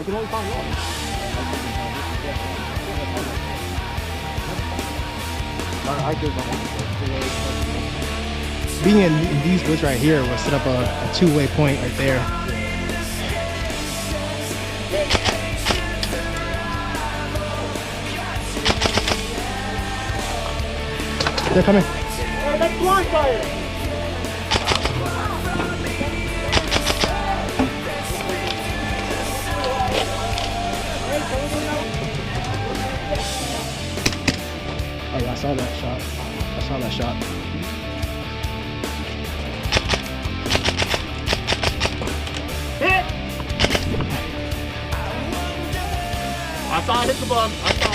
I can only find one. Being in these woods right here will set up a two-way point right there. They're coming. Hey, that's blind fire! Oh yeah, I saw that shot. I saw that shot. Hit! I saw it hit the bug. I saw